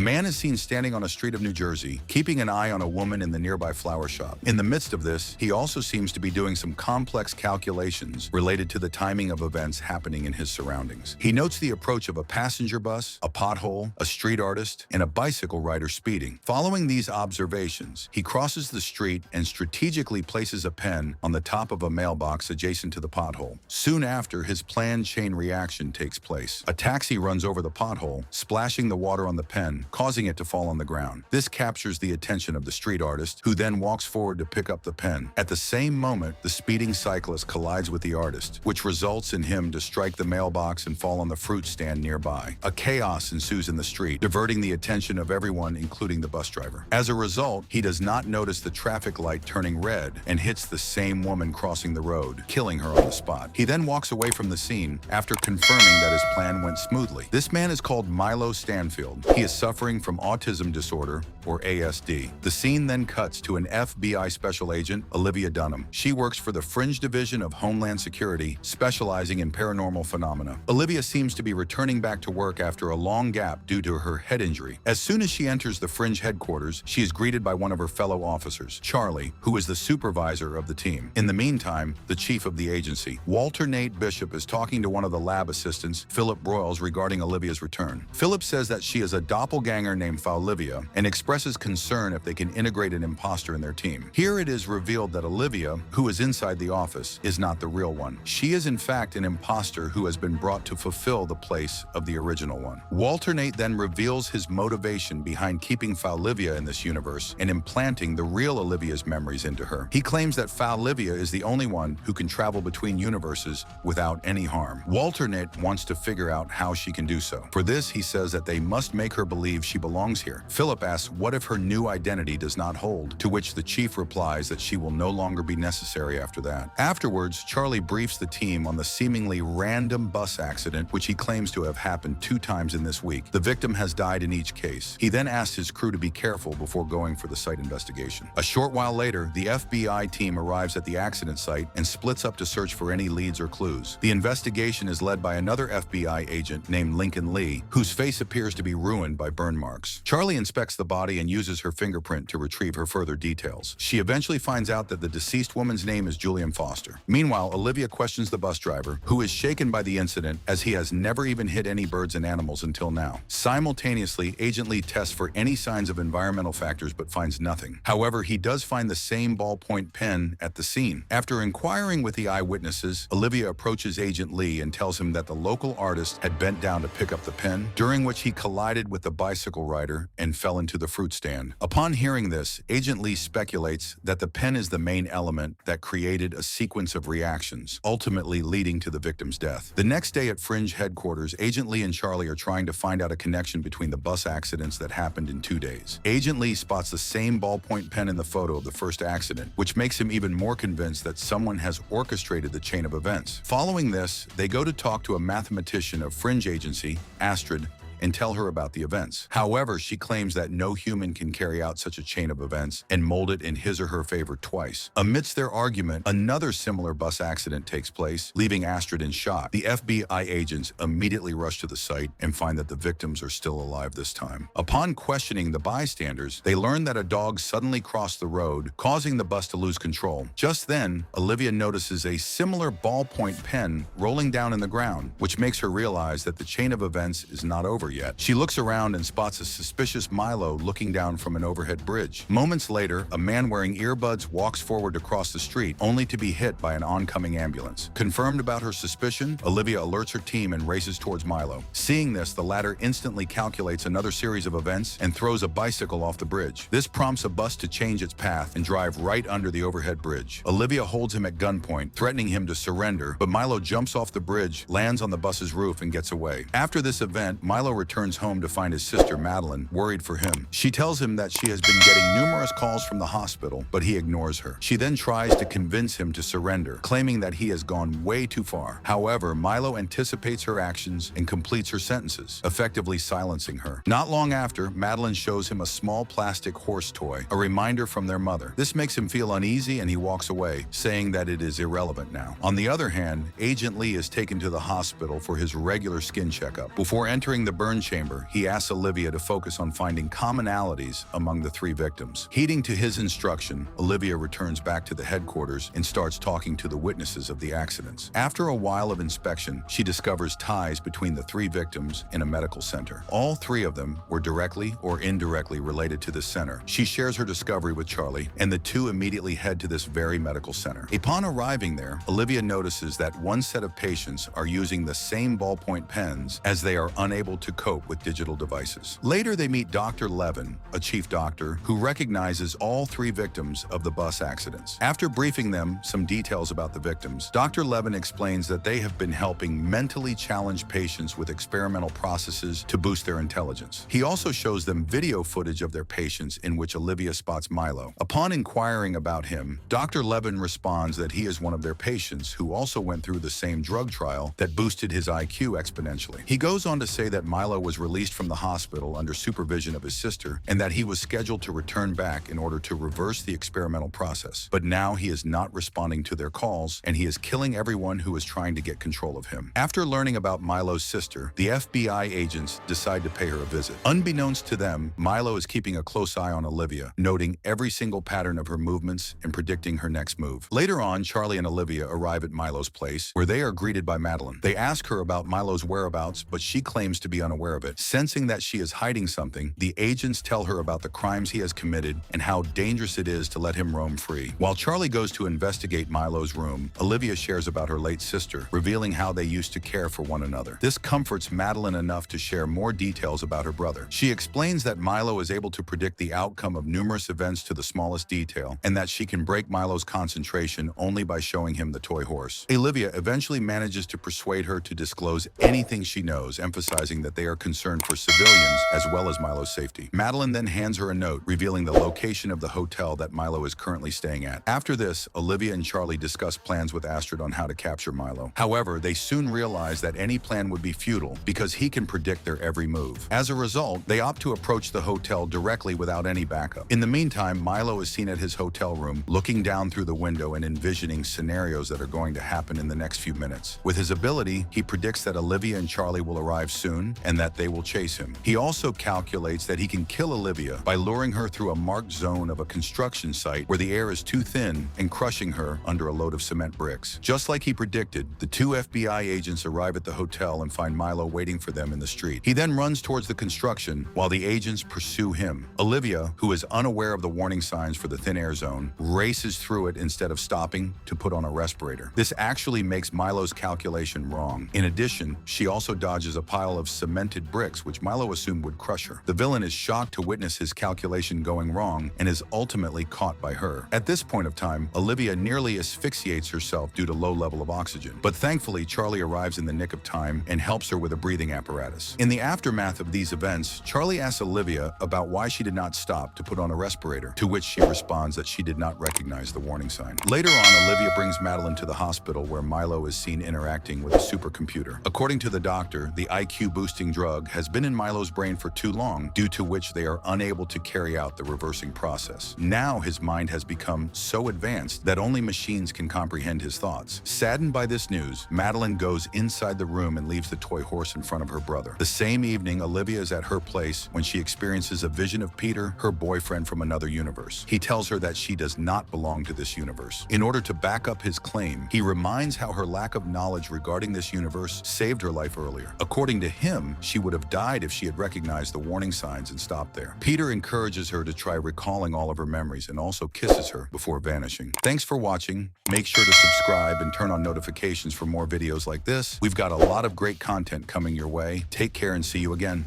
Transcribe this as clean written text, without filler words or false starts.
man is seen standing on a street of New Jersey, keeping an eye on a woman in the nearby flower shop. In the midst of this, he also seems to be doing some complex calculations related to the timing of events happening in his surroundings. He notes the approach of a passenger bus, a pothole, a street artist, and a bicycle rider speeding. Following these observations, he crosses the street and strategically places a pen on the top of a mailbox adjacent to the pothole. Soon after, his planned chain reaction takes place. A taxi runs over the pothole, splashing the water on the pen, causing it to fall on the ground. This captures the attention of the street artist, who then walks forward to pick up the pen. At the same moment, the speeding cyclist collides with the artist, which results in him to strike the mailbox and fall on the fruit stand nearby. A chaos ensues in the street, diverting the attention of everyone, including the bus driver. As a result, he does not notice the traffic light turning red and hits the same woman crossing the road, killing her on the spot. He then walks away from the scene after confirming that his plan went smoothly. This man is called Milo Stanfield. He is suffering from autism disorder, or ASD. The scene then cuts to an FBI special agent, Olivia Dunham. She works for the Fringe division of Homeland Security, specializing in paranormal phenomena. Olivia seems to be returning back to work after a long gap due to her head injury. As soon as she enters the Fringe headquarters, she is greeted by one of her fellow officers, Charlie, who is the supervisor of the team. In the meantime, the chief of the agency, Walter Nate Bishop, is talking to one of the lab assistants, Philip Broyles, regarding Olivia's return. Philip says that she is a doppelganger named Olivia and expresses concern if they can integrate an imposter in their team. Here it is revealed that Olivia, who is inside the office, is not the real one. She is in fact an imposter who has been brought to fulfill the place of the original one. Walter Nate then reveals his motivation behind keeping Olivia in this universe and implanting the real Olivia's memories into her. He claims that Olivia is the only one who can travel between universes without any harm. Walter Nate wants to figure out how she can do so. For this, he says that they must make her believe she belongs here. Philip asks what if her new identity does not hold, to which the chief replies that she will no longer be necessary after that. Afterwards, Charlie briefs the team on the seemingly random bus accident, which he claims to have happened 2 times in this week. The victim has died in each case. He then asks his crew to be careful before going for the site investigation. A short while later, the FBI team arrives at the accident site and splits up to search for any leads or clues. The investigation is led by another FBI agent named Lincoln Lee, whose face appears to be ruined by burn marks. Charlie inspects the body and uses her fingerprint to retrieve her further details. She eventually finds out that the deceased woman's name is Julian Foster. Meanwhile, Olivia questions the bus driver, who is shaken by the incident as he has never even hit any birds and animals until now. Simultaneously, Agent Lee tests for any signs of environmental factors but finds nothing. However, he does find the same ballpoint pen at the scene. After inquiring with the eyewitnesses, Olivia approaches Agent Lee and tells him that the local artist had bent down to pick up the pen, during which he collided with the bicycle rider and fell into the fruit stand. Upon hearing this, Agent Lee speculates that the pen is the main element that created a sequence of reactions, ultimately leading to the victim's death. The next day at Fringe headquarters, Agent Lee and Charlie are trying to find out a connection between the bus accidents that happened in 2 days. Agent Lee spots the same ballpoint pen in the photo of the first accident, which makes him even more convinced that someone has orchestrated the chain of events. Following this, they go to talk to a mathematician of Fringe agency, Astrid, and tell her about the events. However, she claims that no human can carry out such a chain of events and mold it in his or her favor twice. Amidst their argument, another similar bus accident takes place, leaving Astrid in shock. The FBI agents immediately rush to the site and find that the victims are still alive this time. Upon questioning the bystanders, they learn that a dog suddenly crossed the road, causing the bus to lose control. Just then, Olivia notices a similar ballpoint pen rolling down in the ground, which makes her realize that the chain of events is not over yet. She looks around and spots a suspicious Milo looking down from an overhead bridge. Moments later, a man wearing earbuds walks forward to cross the street, only to be hit by an oncoming ambulance. Confirmed about her suspicion, Olivia alerts her team and races towards Milo. Seeing this, the latter instantly calculates another series of events and throws a bicycle off the bridge. This prompts a bus to change its path and drive right under the overhead bridge. Olivia holds him at gunpoint, threatening him to surrender, but Milo jumps off the bridge, lands on the bus's roof, and gets away. After this event, Milo returns home to find his sister, Madeline, worried for him. She tells him that she has been getting numerous calls from the hospital, but he ignores her. She then tries to convince him to surrender, claiming that he has gone way too far. However, Milo anticipates her actions and completes her sentences, effectively silencing her. Not long after, Madeline shows him a small plastic horse toy, a reminder from their mother. This makes him feel uneasy and he walks away, saying that it is irrelevant now. On the other hand, Agent Lee is taken to the hospital for his regular skin checkup. Before entering the burn chamber, he asks Olivia to focus on finding commonalities among the three victims. Heeding to his instruction, Olivia returns back to the headquarters and starts talking to the witnesses of the accidents. After a while of inspection, she discovers ties between the three victims in a medical center. All three of them were directly or indirectly related to this center. She shares her discovery with Charlie, and the two immediately head to this very medical center. Upon arriving there, Olivia notices that one set of patients are using the same ballpoint pens as they are unable to cope with digital devices. Later, they meet Dr. Levin, a chief doctor, who recognizes all three victims of the bus accidents. After briefing them some details about the victims, Dr. Levin explains that they have been helping mentally challenged patients with experimental processes to boost their intelligence. He also shows them video footage of their patients in which Olivia spots Milo. Upon inquiring about him, Dr. Levin responds that he is one of their patients who also went through the same drug trial that boosted his IQ exponentially. He goes on to say that Milo was released from the hospital under supervision of his sister and that he was scheduled to return back in order to reverse the experimental process. But now he is not responding to their calls, and he is killing everyone who is trying to get control of him. After learning about Milo's sister, the FBI agents decide to pay her a visit. Unbeknownst to them, Milo is keeping a close eye on Olivia, noting every single pattern of her movements and predicting her next move. Later on, Charlie and Olivia arrive at Milo's place, where they are greeted by Madeline. They ask her about Milo's whereabouts, but she claims to be unaware of it. Sensing that she is hiding something, the agents tell her about the crimes he has committed and how dangerous it is to let him roam free. While Charlie goes to investigate Milo's room, Olivia shares about her late sister, revealing how they used to care for one another. This comforts Madeline enough to share more details about her brother. She explains that Milo is able to predict the outcome of numerous events to the smallest detail, and that she can break Milo's concentration only by showing him the toy horse. Olivia eventually manages to persuade her to disclose anything she knows, emphasizing that they are concerned for civilians as well as Milo's safety. Madeline then hands her a note revealing the location of the hotel that Milo is currently staying at. After this, Olivia and Charlie discuss plans with Astrid on how to capture Milo. However, they soon realize that any plan would be futile because he can predict their every move. As a result, they opt to approach the hotel directly without any backup. In the meantime, Milo is seen at his hotel room, looking down through the window and envisioning scenarios that are going to happen in the next few minutes. With his ability, he predicts that Olivia and Charlie will arrive soon and that they will chase him. He also calculates that he can kill Olivia by luring her through a marked zone of a construction site where the air is too thin and crushing her under a load of cement bricks. Just like he predicted, the two FBI agents arrive at the hotel and find Milo waiting for them in the street. He then runs towards the construction while the agents pursue him. Olivia, who is unaware of the warning signs for the thin air zone, races through it instead of stopping to put on a respirator. This actually makes Milo's calculation wrong. In addition, she also dodges a pile of cemented bricks, which Milo assumed would crush her. The villain is shocked to witness his calculation going wrong and is ultimately caught by her. At this point of time, Olivia nearly asphyxiates herself due to low level of oxygen. But thankfully, Charlie arrives in the nick of time and helps her with a breathing apparatus. In the aftermath of these events, Charlie asks Olivia about why she did not stop to put on a respirator, to which she responds that she did not recognize the warning sign. Later on, Olivia brings Madeline to the hospital where Milo is seen interacting with a supercomputer. According to the doctor, the IQ-boosting drug has been in Milo's brain for too long, due to which they are unable to carry out the reversing process. Now his mind has become so advanced that only machines can comprehend his thoughts. Saddened by this news, Madeline goes inside the room and leaves the toy horse in front of her brother. The same evening, Olivia is at her place when she experiences a vision of Peter, her boyfriend from another universe. He tells her that she does not belong to this universe. In order to back up his claim, he reminds how her lack of knowledge regarding this universe saved her life earlier. According to him, she would have died if she had recognized the warning signs and stopped there. Peter encourages her to try recalling all of her memories and also kisses her before vanishing. Thanks for watching. Make sure to subscribe and turn on notifications for more videos like this. We've got a lot of great content coming your way. Take care and see you again.